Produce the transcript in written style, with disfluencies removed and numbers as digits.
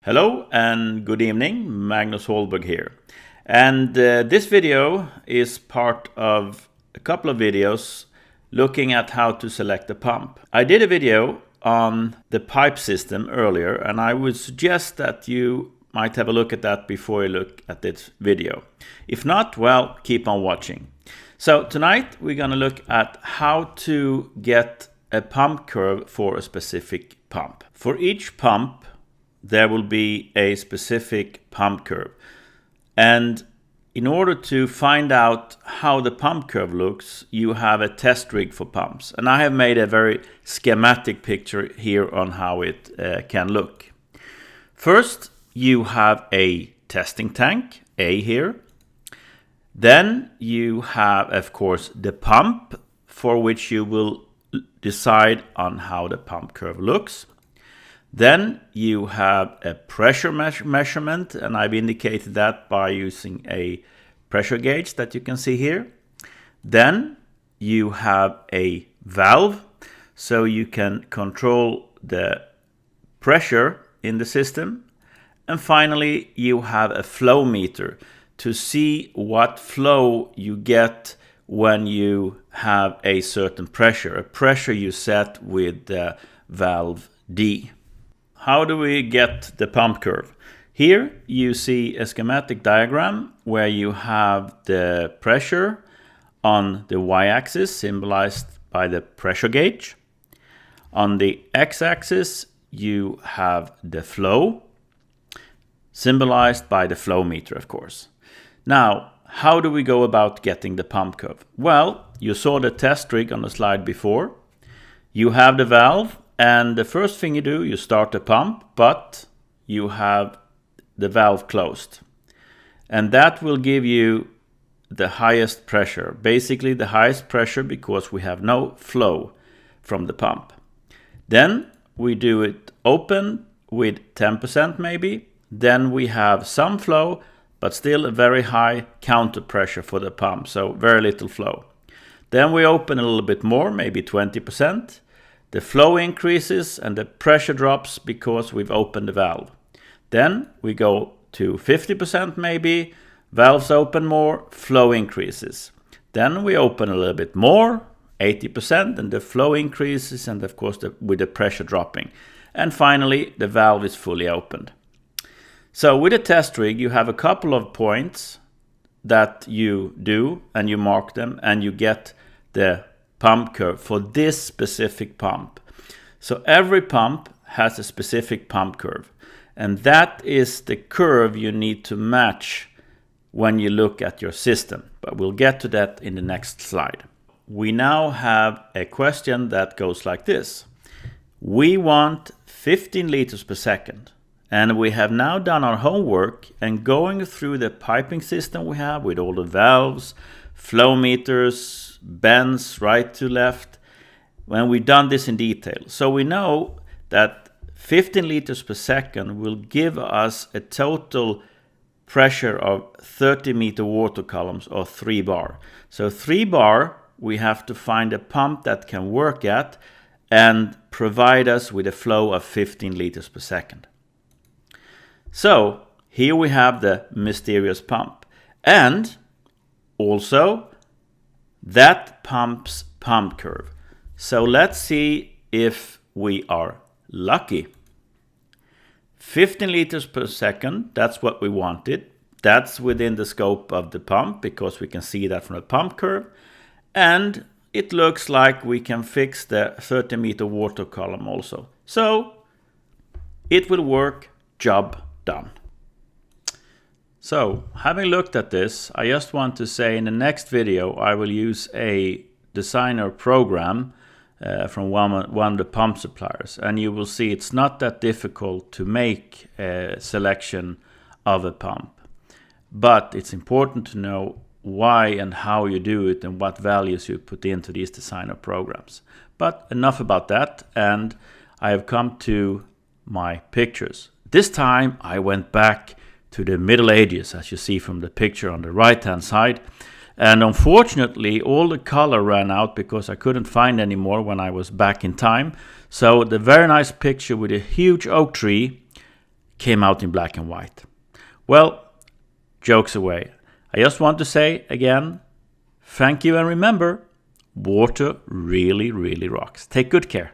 Hello and good evening, Magnus Holberg here. And this video is part of a couple of videos looking at how to select a pump. I did a video on the pipe system earlier, and I would suggest that you might have a look at that before you look at this video. If not, well, keep on watching. So tonight we're going to look at how to get a pump curve for a specific pump. For each pump, there will be a specific pump curve. And in order to find out how the pump curve looks, you have a test rig for pumps. And I have made a very schematic picture here on how it can look. First, you have a testing tank, A here. Then you have, of course, the pump for which you will decide on how the pump curve looks. Then you have a pressure measurement, and I've indicated that by using a pressure gauge that you can see here. Then you have a valve, so you can control the pressure in the system. And finally, you have a flow meter to see what flow you get when you have a certain pressure, a pressure you set with the valve D. How do we get the pump curve? Here you see a schematic diagram where you have the pressure on the y-axis symbolized by the pressure gauge. On the x-axis you have the flow symbolized by the flow meter, of course. Now, how do we go about getting the pump curve? Well, you saw the test rig on the slide before. You have the valve. And the first thing you do, you start the pump, but you have the valve closed. And that will give you the highest pressure, basically the highest pressure because we have no flow from the pump. Then we do it open with 10% maybe. Then we have some flow, but still a very high counter pressure for the pump, so very little flow. Then we open a little bit more, maybe 20%. The flow increases and the pressure drops because we've opened the valve. Then we go to 50% maybe, valves open more, flow increases. Then we open a little bit more, 80%, and the flow increases, and of course with the pressure dropping. And finally the valve is fully opened. So with a test rig you have a couple of points that you do and you mark them and you get the pump curve for this specific pump. So every pump has a specific pump curve, and that is the curve you need to match when you look at your system. But we'll get to that in the next slide. We now have a question that goes like this. We want 15 liters per second, and we have now done our homework and going through the piping system we have with all the valves, flow meters, bends right to left, when we've done this in detail. So we know that 15 liters per second will give us a total pressure of 30 meter water columns or 3 bar. So 3 bar we have to find a pump that can work at and provide us with a flow of 15 liters per second. So here we have the mysterious pump, and also that pump's pump curve. So let's see if we are lucky. 15 liters per second, that's what we wanted. That's within the scope of the pump because we can see that from the pump curve. And it looks like we can fix the 30 meter water column also. So it will work, job done. So, having looked at this, I just want to say in the next video I will use a designer program from one of the pump suppliers, and you will see it's not that difficult to make a selection of a pump. But it's important to know why and how you do it and what values you put into these designer programs. But enough about that, and I have come to my pictures. This time I went back to the Middle Ages, as you see from the picture on the right hand side, and unfortunately all the color ran out because I couldn't find any more when I was back in time. So the very nice picture with a huge oak tree came out in black and white. Well, jokes away. I just want to say again, thank you, and remember, water really, really rocks. Take good care.